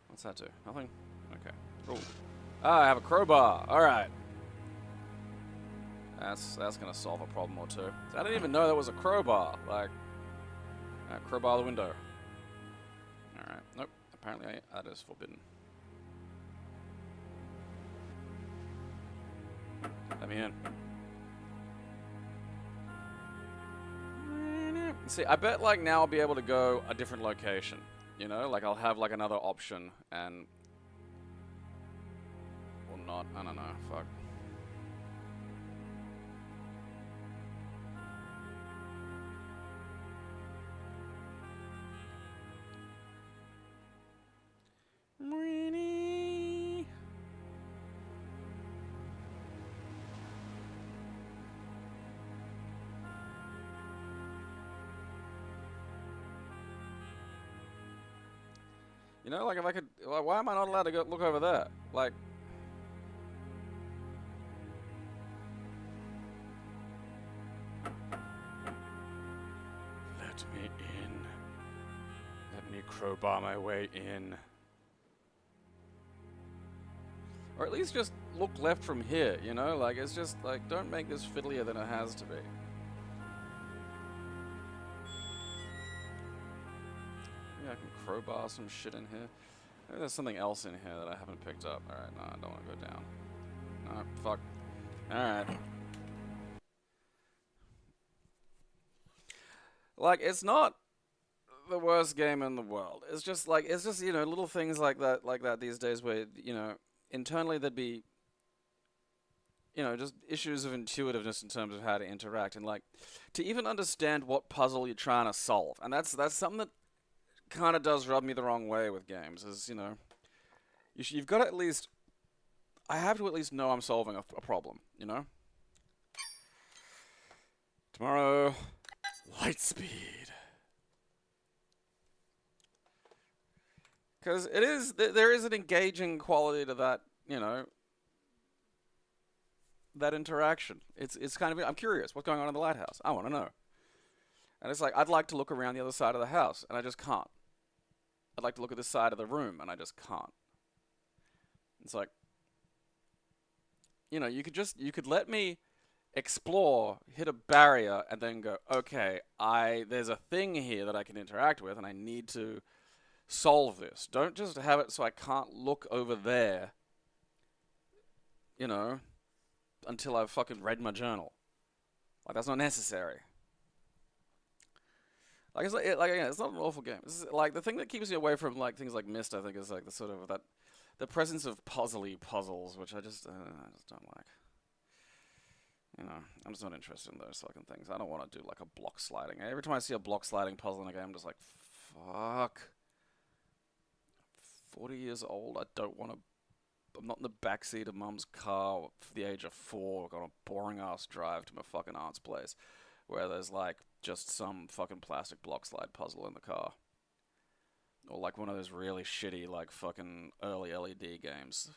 What's that do? Nothing? Okay. Cool. Ah, I have a crowbar. Alright. That's gonna solve a problem or two. I didn't even know there was a crowbar. Like, crowbar the window. Alright. Nope. Apparently that is forbidden. Let me in. See, I bet, like, now I'll be able to go a different location. You know? Like, I'll have, like, another option and... or not. I don't know. Fuck. You know, like, if I could... like, why am I not allowed to go look over there? Like... let me in. Let me crowbar my way in. Or at least just look left from here, you know? Like, it's just, like, don't make this fiddlier than it has to be. I can crowbar some shit in here. Maybe there's something else in here that I haven't picked up. Alright, no, I don't want to go down. No, fuck. Alright. Like, it's not the worst game in the world. It's just, you know, little things like that these days where, you know, internally there'd be, you know, just issues of intuitiveness in terms of how to interact. And, like, to even understand what puzzle you're trying to solve. And that's something that kind of does rub me the wrong way with games, is, you know, you've got to at least, I have to at least know I'm solving a problem, you know? Tomorrow, light speed. Because it is, there is an engaging quality to that, you know, that interaction. It's kind of, I'm curious, what's going on in the lighthouse? I want to know. And it's like, I'd like to look around the other side of the house, and I just can't. I'd like to look at this side of the room, and I just can't. It's like, you know, you could let me explore, hit a barrier, and then go, okay, there's a thing here that I can interact with, and I need to solve this. Don't just have it so I can't look over there, you know, until I've fucking read my journal. Like, that's not necessary. Like, it's not an awful game. This is, like, the thing that keeps you away from, like, things like Myst, I think, is, like, the sort of the presence of puzzles, which I just don't like. You know, I'm just not interested in those fucking things. I don't want to do, like, a block sliding. Every time I see a block sliding puzzle in a game, I'm just like, fuck. 40 years old, I don't want to... I'm not in the backseat of mum's car for the age of 4, on a boring-ass drive to my fucking aunt's place, where there's, like, just some fucking plastic block slide puzzle in the car. Or, like, one of those really shitty, like, fucking early LED games.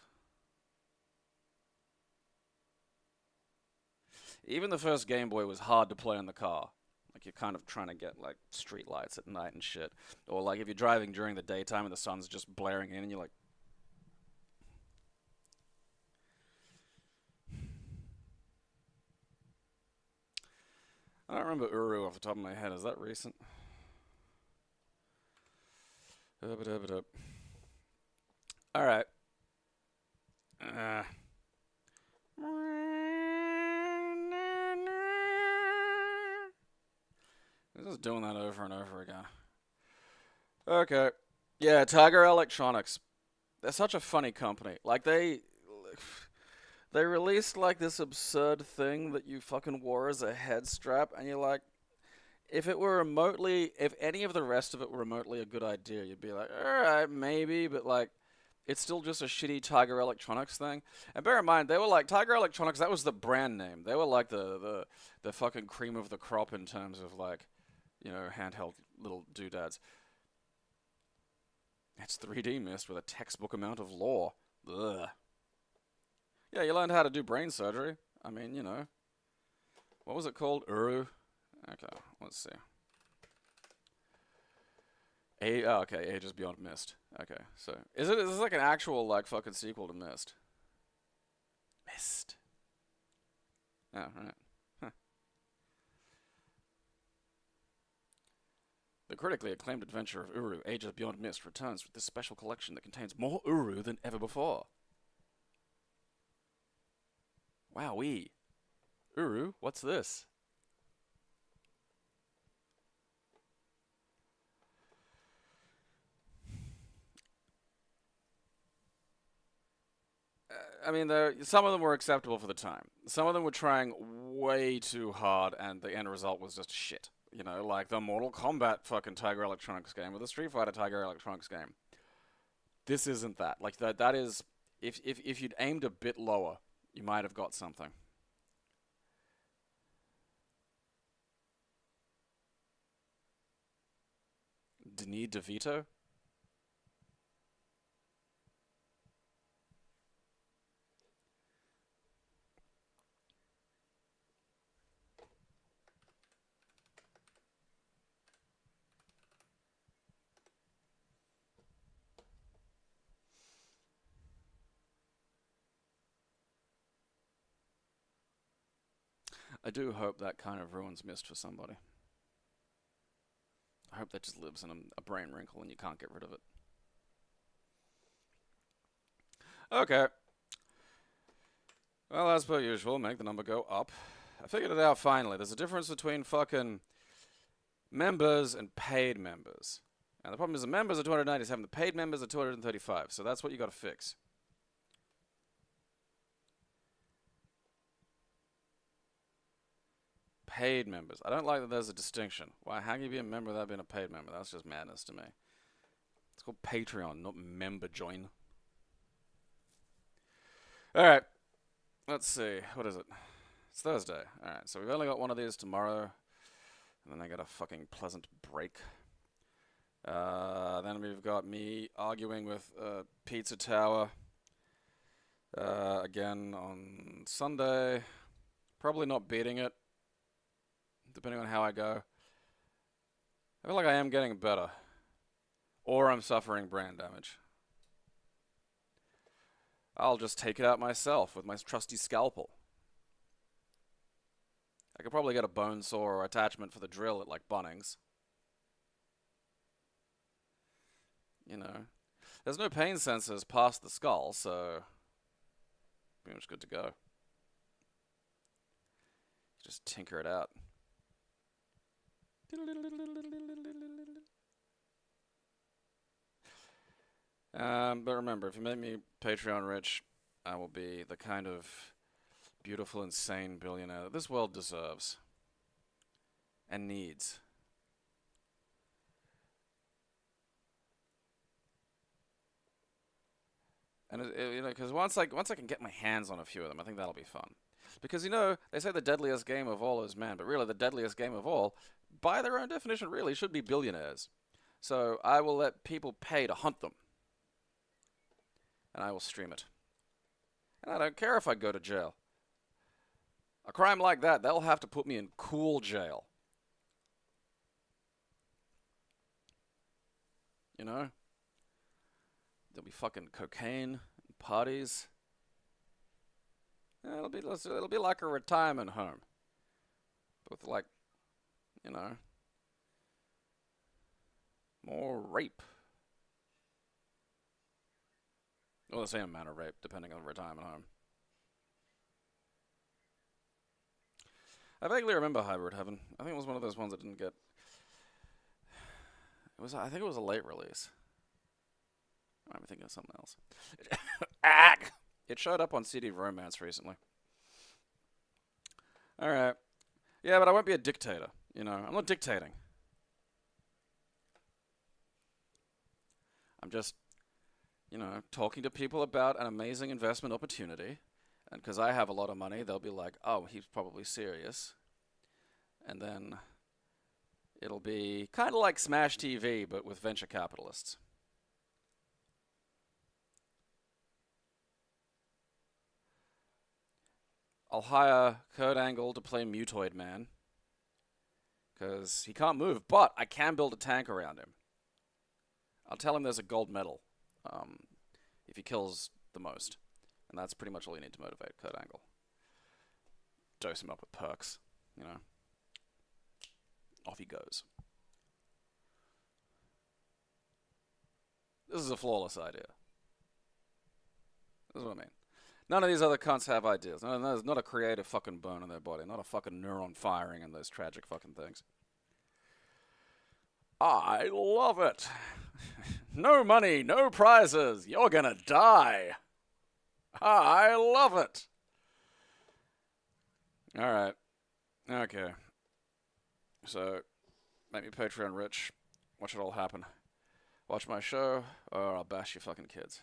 Even the first Game Boy was hard to play in the car. Like, you're kind of trying to get, like, street lights at night and shit. Or, like, if you're driving during the daytime and the sun's just blaring in and you're like... I don't remember Uru off the top of my head. Is that recent? Alright. I'm just doing that over and over again. Okay. Yeah, Tiger Electronics. They're such a funny company. Like, they released, like, this absurd thing that you fucking wore as a head strap, and you're like, if any of the rest of it were remotely a good idea, you'd be like, alright, maybe, but, like, it's still just a shitty Tiger Electronics thing. And bear in mind, they were like, Tiger Electronics, that was the brand name. They were like the fucking cream of the crop in terms of, like, you know, handheld little doodads. It's 3D mist with a textbook amount of lore. Ugh. Yeah, you learned how to do brain surgery. I mean, you know. What was it called? Uru? Okay, let's see. Okay, Ages Beyond Mist. Okay, so is this like an actual like fucking sequel to Mist? Mist. Oh, right. Huh. The critically acclaimed adventure of Uru, Ages Beyond Mist, returns with this special collection that contains more Uru than ever before. Wowee. Uru, what's this? I mean, some of them were acceptable for the time. Some of them were trying way too hard, and the end result was just shit. You know, like the Mortal Kombat fucking Tiger Electronics game, or the Street Fighter Tiger Electronics game. This isn't that. Like, that is... If you'd aimed a bit lower, you might have got something. Denis DeVito? I do hope that kind of ruins Mist for somebody. I hope that just lives in a brain wrinkle and you can't get rid of it. Okay. Well, as per usual, make the number go up. I figured it out finally. There's a difference between fucking members and paid members. And the problem is the members are 297, the paid members are 235. So that's what you gotta fix. Paid members. I don't like that there's a distinction. Why? How can you be a member without being a paid member? That's just madness to me. It's called Patreon, not member join. Alright. Let's see. What is it? It's Thursday. Alright, so we've only got one of these tomorrow. And then I get a fucking pleasant break. Then we've got me arguing with Pizza Tower. Again on Sunday. Probably not beating it, depending on how I go. I feel like I am getting better. Or I'm suffering brain damage. I'll just take it out myself with my trusty scalpel. I could probably get a bone saw or attachment for the drill at like Bunnings. You know. There's no pain sensors past the skull, so pretty much good to go. Just tinker it out. But remember, if you make me Patreon rich, I will be the kind of beautiful, insane billionaire that this world deserves and needs. And you know, because once I can get my hands on a few of them, I think that'll be fun. Because, you know, they say the deadliest game of all is man, but really the deadliest game of all, by their own definition, really should be billionaires. So I will let people pay to hunt them. And I will stream it. And I don't care if I go to jail. A crime like that, they'll have to put me in cool jail. You know? There'll be fucking cocaine, and parties. Yeah, it'll be like a retirement home. With like, you know, more rape. Well, the same amount of rape, depending on the retirement home. I vaguely remember Hybrid Heaven. I think it was one of those ones that didn't get... I think it was a late release. I'm thinking of something else. It showed up on CD Romance recently. Alright. Yeah, but I won't be a dictator. You know, I'm not dictating. I'm just, you know, talking to people about an amazing investment opportunity. And because I have a lot of money, they'll be like, oh, he's probably serious. And then it'll be kind of like Smash TV, but with venture capitalists. I'll hire Kurt Angle to play Mutoid Man. Because he can't move, but I can build a tank around him. I'll tell him there's a gold medal if he kills the most. And that's pretty much all you need to motivate Kurt Angle. Dose him up with perks, you know. Off he goes. This is a flawless idea. This is what I mean. None of these other cunts have ideas. No, there's not a creative fucking bone in their body. Not a fucking neuron firing in those tragic fucking things. I love it. No money, no prizes. You're gonna die. I love it. Alright. Okay. So, make me Patreon rich. Watch it all happen. Watch my show, or I'll bash your fucking kids.